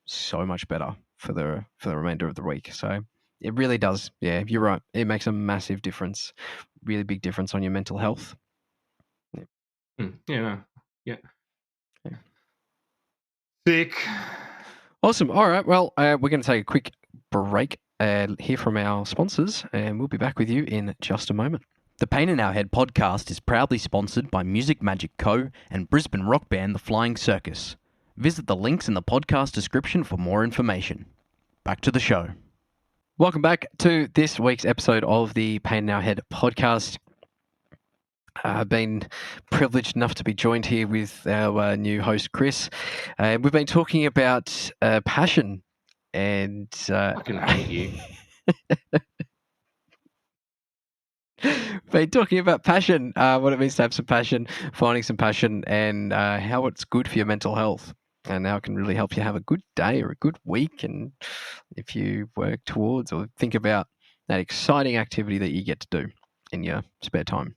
so much better for the remainder of the week. So it really does. Yeah, you're right. It makes a massive difference, really big difference on your mental health. Yeah. Sick. Awesome. All right. Well, we're going to take a quick break and hear from our sponsors, and we'll be back with you in just a moment. The Pain in Our Head podcast is proudly sponsored by Music Magic Co. and Brisbane rock band The Flying Circus. Visit the links in the podcast description for more information. Back to the show. Welcome back to this week's episode of the Pain in Our Head podcast. I've been privileged enough to be joined here with our new host, Chris. We've been talking about passion and... I can hate you. Been talking about passion, what it means to have some passion, finding some passion, and how it's good for your mental health, and how it can really help you have a good day or a good week. And if you work towards or think about that exciting activity that you get to do in your spare time,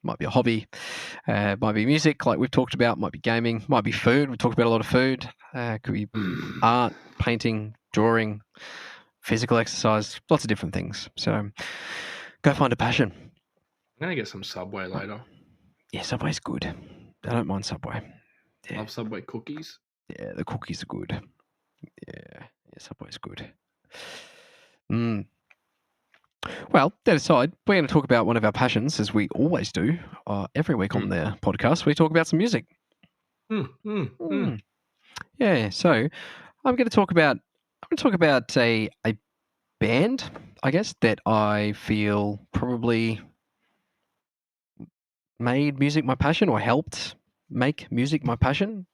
might be a hobby, might be music, like we've talked about, might be gaming, might be food. We've talked about a lot of food. Could be art, painting, drawing, physical exercise, lots of different things. So go find a passion. I'm going to get some Subway later. Yeah, Subway's good. I don't mind Subway. Yeah, Love Subway cookies. yeah, the cookies are good. Yeah, Subway's good. Mm. Well, that aside, we're going to talk about one of our passions, as we always do every week on the podcast. We talk about some music. Yeah, so I'm going to talk about a band, I guess, that I feel probably made music my passion or helped make music my passion.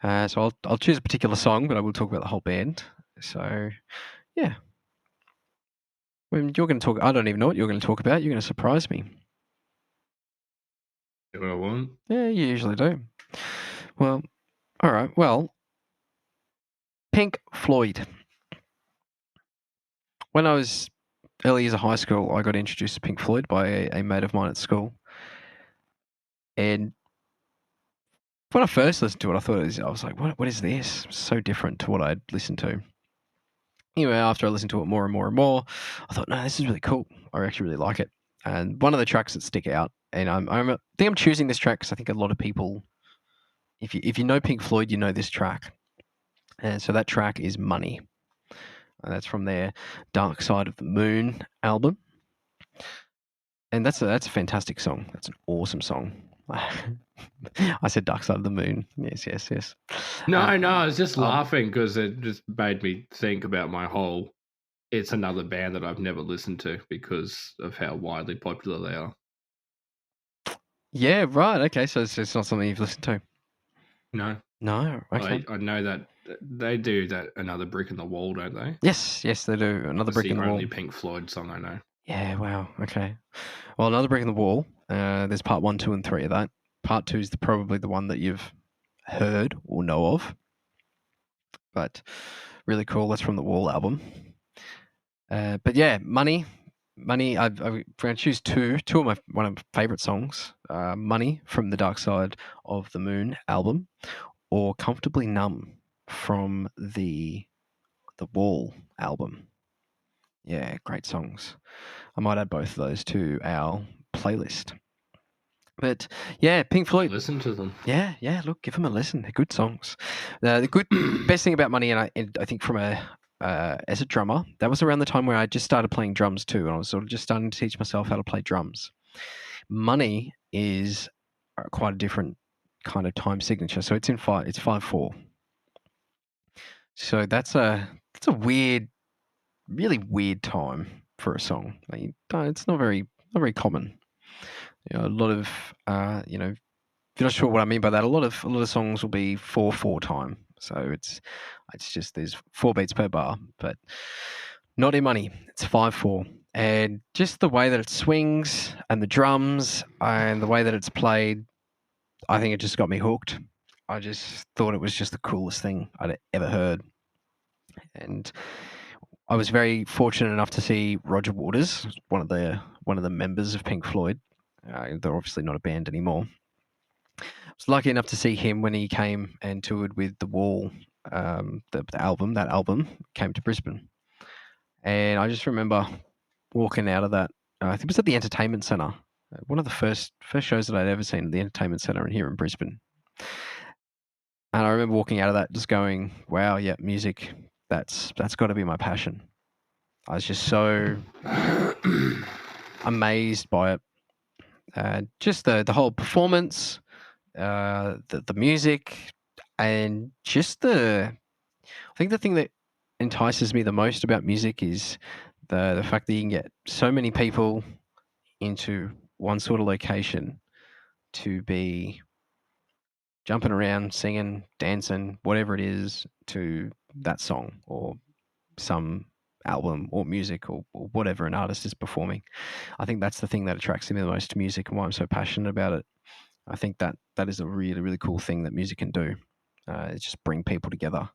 So I'll choose a particular song, but I will talk about the whole band. So yeah, when you're going to talk, I don't even know what you're going to talk about. You're going to surprise me. What I want. Yeah, you usually do. Well, all right. Well, Pink Floyd. When I was early years of high school, I got introduced to Pink Floyd by a mate of mine at school. And when I first listened to it, I was like, what is this? So different to what I'd listened to. Anyway, after I listened to it more and more and more, I thought, no, this is really cool. I actually really like it. And one of the tracks that stick out, and I think I'm choosing this track because I think a lot of people, if you know Pink Floyd, you know this track. And so that track is Money. And that's from their Dark Side of the Moon album. And that's a fantastic song. That's an awesome song. I said Dark Side of the Moon. Yes. No, I was just laughing because it just made me think about my whole. It's another band that I've never listened to because of how widely popular they are. Yeah, right. Okay, so it's not something you've listened to. No. Okay. I know that they do that Another Brick in the Wall, don't they? Yes, they do. Another Brick in the Wall. Only Pink Floyd song I know. Yeah, wow. Okay. Well, Another Brick in the Wall. There's part 1, 2, and 3 of that. Part 2 is probably the one that you've heard or know of. But really cool. That's from the Wall album. But yeah, Money. I'm going to choose two of one of my favorite songs. Money from the Dark Side of the Moon album, or Comfortably Numb from the Wall album. Yeah, great songs. I might add both of those to our playlist. But yeah, Pink Floyd. Listen to them. Yeah. Look, give them a listen. They're good songs. The good best thing about Money, and I think from as a drummer, that was around the time where I just started playing drums too, and I was sort of just starting to teach myself how to play drums. Money is quite a different kind of time signature, so it's 5/4. So that's a weird, really weird time for a song. It's not very common. A lot of if you're not sure what I mean by that, a lot of songs will be 4/4 time. So it's just there's 4 beats per bar, but not in Money. It's 5/4, and just the way that it swings and the drums and the way that it's played, I think it just got me hooked. I just thought it was just the coolest thing I'd ever heard, and I was very fortunate enough to see Roger Waters, one of the members of Pink Floyd. They're obviously not a band anymore. I was lucky enough to see him when he came and toured with The Wall, the album. That album came to Brisbane, and I just remember walking out of that. I think it was at the Entertainment Centre, one of the first shows that I'd ever seen at the Entertainment Centre here in Brisbane. And I remember walking out of that just going, "Wow, yeah, music. That's got to be my passion." I was just so amazed by it. Just the whole performance, the music, and just I think the thing that entices me the most about music is the fact that you can get so many people into one sort of location to be jumping around, singing, dancing, whatever it is, to that song or some album or music or whatever an artist is performing. I think that's the thing that attracts me the most to music and why I'm so passionate about it. I think that is a really, really cool thing that music can do. It's just bring people together.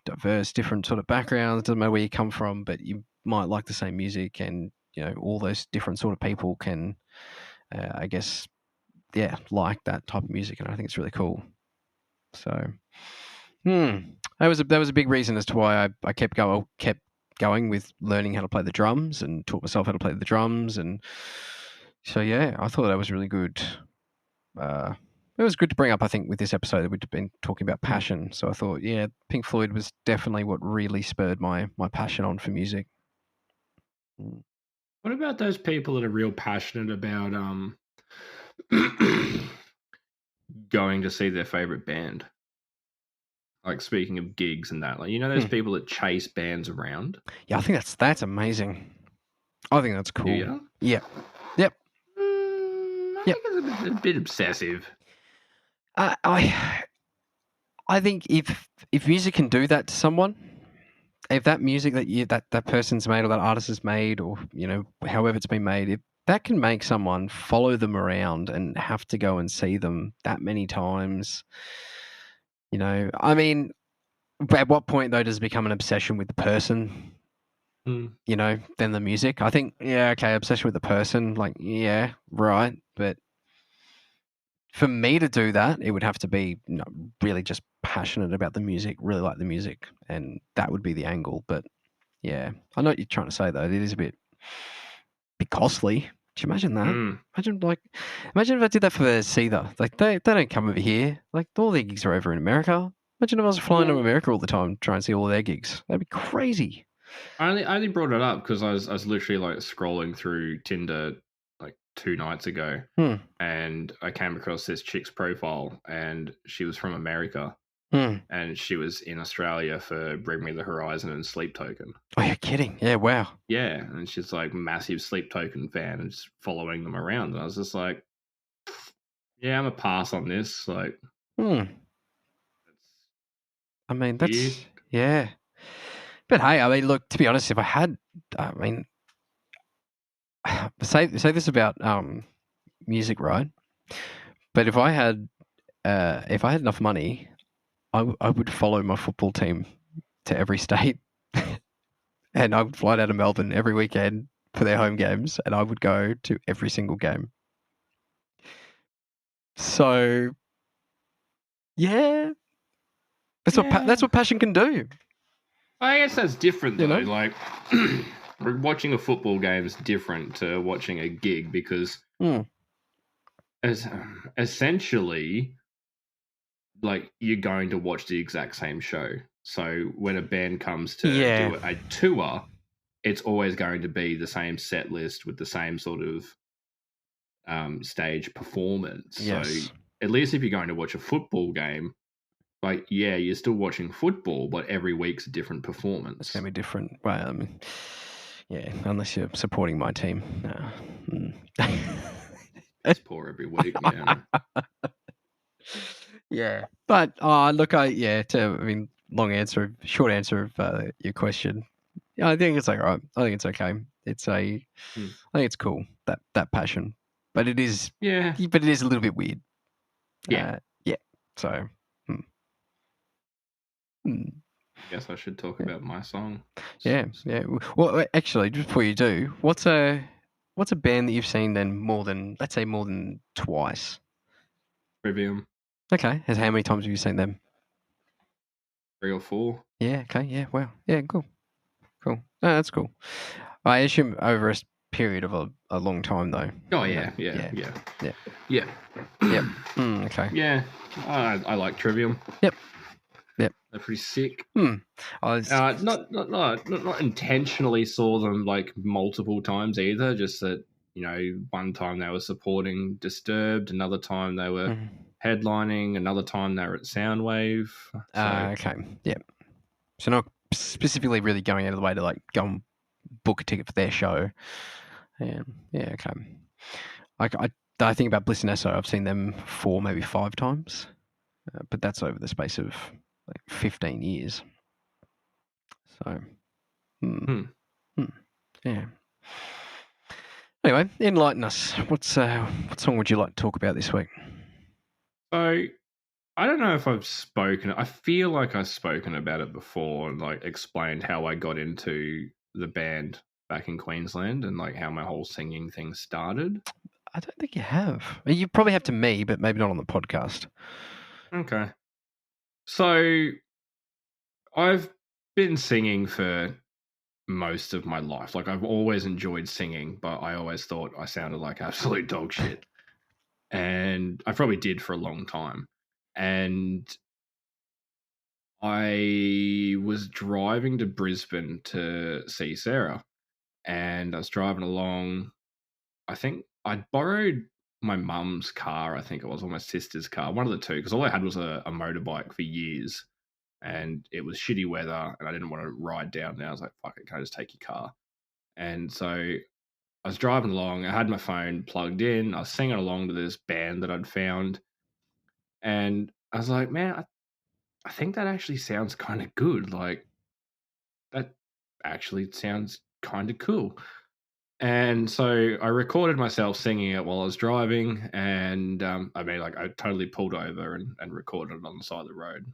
Diverse, different sort of backgrounds. Doesn't matter where you come from, but you might like the same music, and all those different sort of people can, I guess, like that type of music, and I think it's really cool. So, that was a big reason as to why I kept going with learning how to play the drums and taught myself how to play the drums and So yeah, I thought that was really good. It was good to bring up. I think with this episode that we've been talking about passion. So I thought, yeah, Pink Floyd was definitely what really spurred my passion on for music. What about those people that are real passionate about going to see their favorite band? Like speaking of gigs and that, like those people that chase bands around. Yeah, I think that's amazing. I think that's Do cool. you? Yeah. Yep. I think it's a bit obsessive. I think if music can do that to someone, if that music that person's made or that artist has made, or however it's been made, if that can make someone follow them around and have to go and see them that many times, I mean, at what point though does it become an obsession with the person? Than the music. I think, yeah, okay, obsession with the person, like, yeah, right, but for me to do that, it would have to be really just passionate about the music, really like the music, and that would be the angle. But yeah, I know what you're trying to say though. It is a bit costly. Could you imagine that? Imagine if I did that for Seether. Like they don't come over here. Like all their gigs are over in America. Imagine if I was flying to America all the time trying to see all their gigs. That'd be crazy. I only brought it up because I was literally like scrolling through Tinder like 2 nights ago, and I came across this chick's profile, and she was from America, and she was in Australia for Bring Me the Horizon and Sleep Token. Oh, you're kidding? Yeah, wow. Yeah, and she's like massive Sleep Token fan and just following them around. And I was just like, yeah, I'm a pass on this. Like, I mean, that's yeah. But hey, I mean, look, to be honest, if I had, I mean, say this about music, right? But if I had enough money, I would follow my football team to every state, and I would fly down to Melbourne every weekend for their home games, and I would go to every single game. So, yeah, that's what passion can do. I guess that's different though. Like watching a football game is different to watching a gig because essentially, like you're going to watch the exact same show. So when a band comes to do a tour, it's always going to be the same set list with the same sort of stage performance. Yes. So at least if you're going to watch a football game, like, yeah, you're still watching football, but every week's a different performance. It's going to be different. Well, I mean, yeah, unless you're supporting my team. It's poor every week, yeah. Yeah. But, look, short answer of your question. Yeah, I think it's like, right. I think it's okay. I think it's cool, that passion. But it is, but it is a little bit weird. Yeah. Yeah. So, I guess I should talk about my song. Yeah. Well, actually, just before you do, what's a band that you've seen then more than twice? Trivium. Okay. How many times have you seen them? 3 or 4. Yeah. Okay. Yeah. Wow. Yeah. Cool. No, that's cool. I assume over a period of a long time though. Oh yeah. Okay. Yeah. I like Trivium. Yep. They're pretty sick. Not intentionally saw them like multiple times either. Just that one time they were supporting Disturbed, another time they were headlining, another time they were at Soundwave. Okay. Yep. So not specifically really going out of the way to like go and book a ticket for their show. Yeah. Okay. I think about Bliss and Esso. I've seen them 4, maybe 5 times, but that's over the space of like 15 years. So, yeah. Anyway, enlighten us. What song would you like to talk about this week? So, I don't know if I've spoken. I feel like I've spoken about it before and like explained how I got into the band back in Queensland and like how my whole singing thing started. I don't think you have. You probably have to me, but maybe not on the podcast. Okay. So I've been singing for most of my life. Like I've always enjoyed singing, but I always thought I sounded like absolute dog shit. And I probably did for a long time. And I was driving to Brisbane to see Sarah, and I was driving along. I think I'd borrowed my mum's car, I think it was, or my sister's car, one of the two, because all I had was a motorbike for years, and it was shitty weather, and I didn't want to ride down there. I was like, fuck it, can I just take your car? And so I was driving along, I had my phone plugged in, I was singing along to this band that I'd found, and I was like, man, I think that actually sounds kind of good. Like, that actually sounds kind of cool. And so I recorded myself singing it while I was driving, and I totally pulled over and recorded it on the side of the road.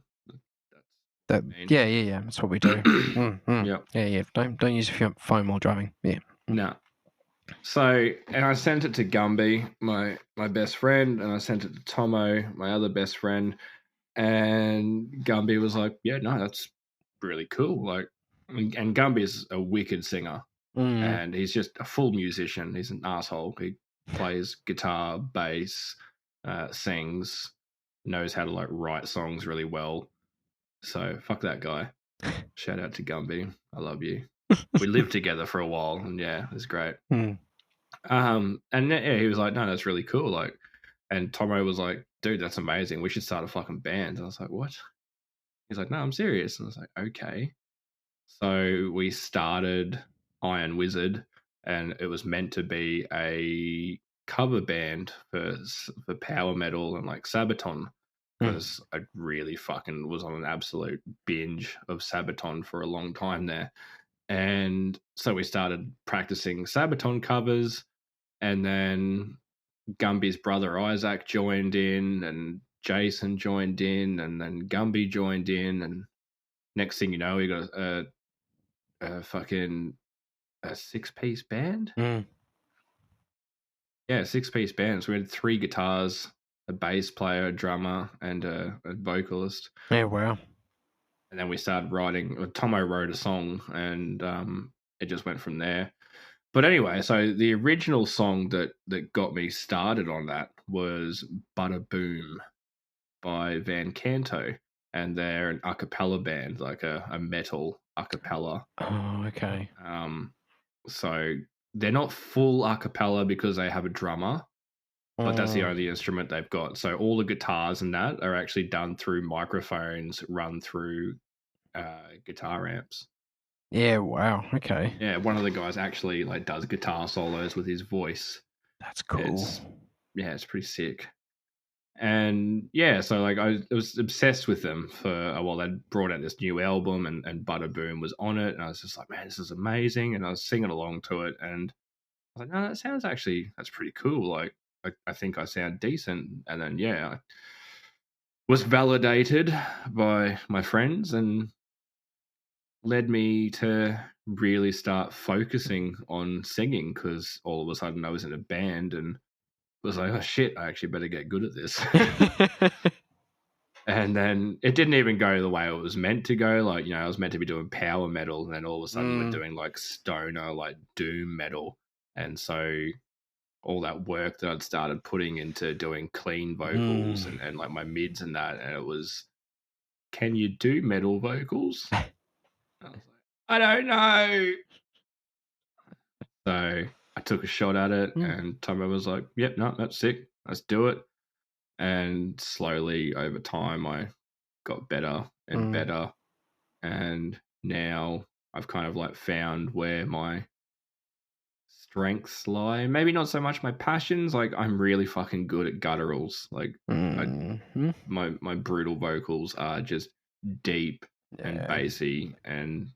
That's Yeah. That's what we do. Yeah. Yeah. Don't use your phone while driving. Yeah. No. So, and I sent it to Gumby, my best friend, and I sent it to Tomo, my other best friend, and Gumby was like, "Yeah, no, that's really cool." Like, and Gumby is a wicked singer. And he's just a full musician. He's an asshole. He plays guitar, bass, sings, knows how to like write songs really well. So fuck that guy. Shout out to Gumby. I love you. We lived together for a while, and yeah, it was great. And yeah, he was like, "No, that's really cool." Like, and Tomo was like, "Dude, that's amazing. We should start a fucking band." And I was like, "What?" He's like, "No, I'm serious." And I was like, "Okay." So we started Iron Wizard, and it was meant to be a cover band for power metal and like Sabaton, because I really fucking was on an absolute binge of Sabaton for a long time there. And so we started practicing Sabaton covers, and then Gumby's brother Isaac joined in, and Jason joined in, and then Gumby joined in, and next thing you know, we got a fucking a 6-piece band. Yeah, 6-piece band. So we had 3 guitars, a bass player, a drummer, and a vocalist. Yeah, wow. And then we started writing. Tomo wrote a song, and it just went from there. But anyway, so the original song that got me started on that was "Bada Boom" by Van Canto, and they're an a cappella band, like a metal a cappella. Oh, okay. So they're not full a cappella because they have a drummer, but that's the Mm. only instrument they've got. So all the guitars and that are actually done through microphones run through guitar amps. Yeah, wow. Okay. Yeah, one of the guys actually like does guitar solos with his voice. That's cool. It's pretty sick. And yeah, so like I was obsessed with them for a while. They'd brought out this new album, and Butter Boom was on it, and I was just like, man, this is amazing. And I was singing along to it, and I was like, no, that's pretty cool. Like, I think I sound decent. And then, yeah, I was validated by my friends and led me to really start focusing on singing, because all of a sudden I was in a band and was like, oh shit, I actually better get good at this. And then it didn't even go the way it was meant to go. Like, I was meant to be doing power metal, and then all of a sudden we're doing like stoner, like doom metal. And so all that work that I'd started putting into doing clean vocals and like my mids and that, and it was, can you do metal vocals? I was like, I don't know. So I took a shot at it, and Tomo was like, yep, no, that's sick. Let's do it. And slowly over time, I got better and better. And now I've kind of like found where my strengths lie. Maybe not so much my passions. Like, I'm really fucking good at gutturals. Like, my brutal vocals are just deep and bassy, and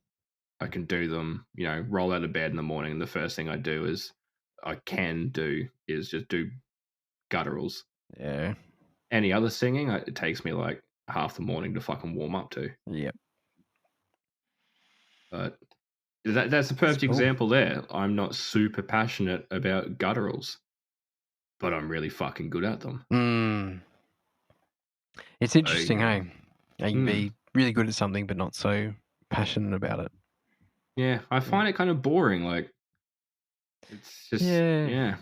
I can do them. Roll out of bed in the morning, and the first thing I do is just do gutturals. Yeah. Any other singing, it takes me like half the morning to fucking warm up to. Yep. But that's a perfect example there. I'm not super passionate about gutturals, but I'm really fucking good at them. It's interesting, hey? You can be really good at something, but not so passionate about it. Yeah, I find it kind of boring. Like, it's just yeah.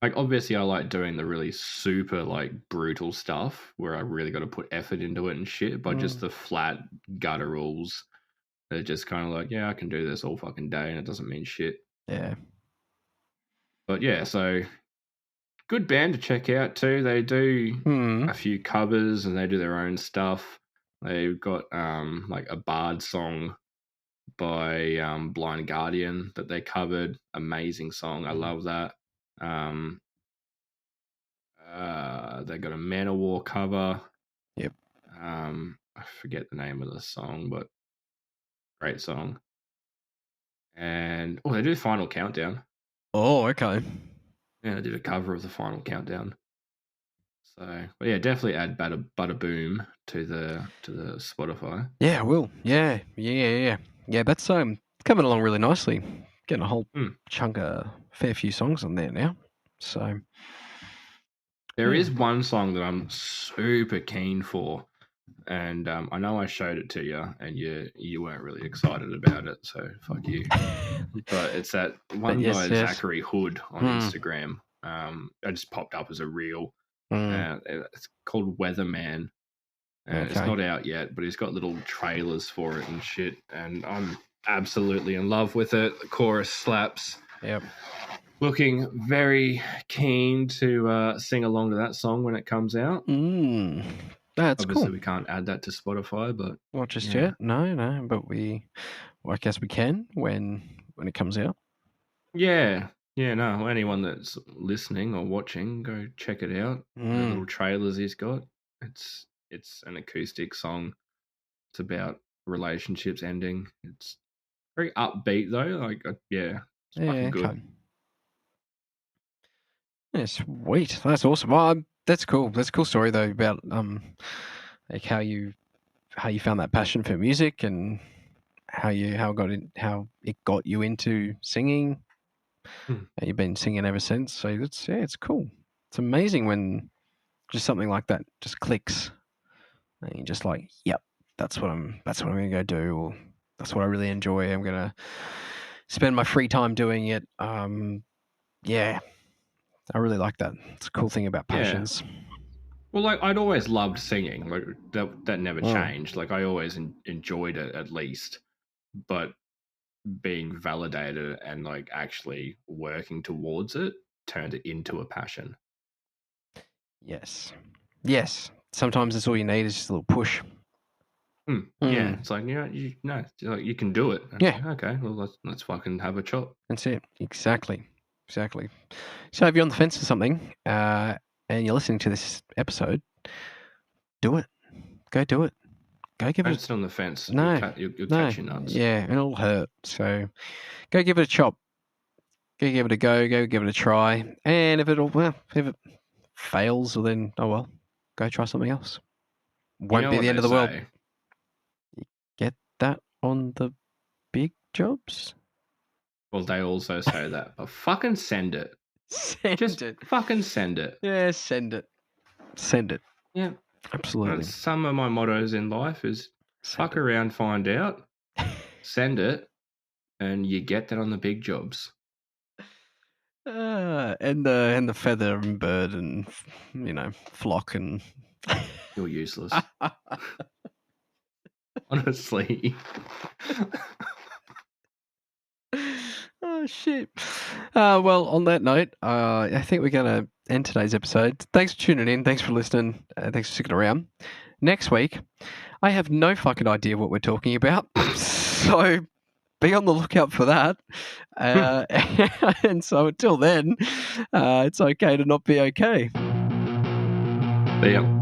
Like, obviously, I like doing the really super like brutal stuff where I really got to put effort into it and shit. But just the flat gutturals, they're just kind of like, yeah, I can do this all fucking day, and it doesn't mean shit. Yeah. But yeah, so good band to check out too. They do a few covers and they do their own stuff. They've got like a Bard song by Blind Guardian that they covered. Amazing song. I love that. They got a Manowar cover. Yep. I forget the name of the song, but great song. And they do Final Countdown. Oh, okay. Yeah, they did a cover of the Final Countdown. So, but yeah, definitely add Bada Boom to the Spotify. Yeah, I will. Yeah. That's coming along really nicely. Getting a whole chunk of fair few songs on there now. So there is one song that I'm super keen for, and I know I showed it to you, and you weren't really excited about it. So fuck you. But it's that one by Zachary Hood on Instagram. It just popped up as a reel. It's called Weatherman. And it's not out yet, but he's got little trailers for it and shit. And I'm absolutely in love with it. The chorus slaps. Yep. Looking very keen to sing along to that song when it comes out. That's Obviously, cool. we can't add that to Spotify, but not just yet. No, but I guess we can when it comes out. Yeah. No, anyone that's listening or watching, go check it out. The little trailers he's got. It's an acoustic song. It's about relationships ending. It's very upbeat though. Like, it's fucking good. Okay. Yeah, sweet. That's awesome. Well, that's cool. That's a cool story though about like how you found that passion for music and how it got you into singing. And you've been singing ever since. So it's cool. It's amazing when just something like that just clicks, and you're just like, yep, that's what I'm going to go do, or that's what I really enjoy. I'm going to spend my free time doing it. Yeah, I really like that. It's a cool thing about passions. Yeah. Well, like, I'd always loved singing. Like, that never changed. Like, I always enjoyed it at least. But being validated and like actually working towards it turned it into a passion. Yes. Sometimes that's all you need is just a little push. Yeah, it's like, you can do it. Yeah. Okay, well, let's fucking have a chop. That's it. Exactly. So if you're on the fence or something, and you're listening to this episode, do it. Go do it. Go give Don't it. sit on the fence. No, you'll catch your nuts. Yeah, and it'll hurt. So go give it a chop. Go give it a go. Go give it a try. And if it fails, well then, oh well, go try something else. Won't be the end of the world. You get that on the big jobs? Well, they also say that, but fucking send it. Just fucking send it. Yeah, send it. Yeah, absolutely. That's some of my mottos in life is fuck around, find out, send it, and you get that on the big jobs. And the feather and bird and flock and you're useless. Honestly. Oh shit. Well, on that note, I think we're gonna end today's episode. Thanks for tuning in. Thanks for listening. Thanks for sticking around. Next week, I have no fucking idea what we're talking about, so be on the lookout for that. And so until then, it's okay to not be okay. See ya.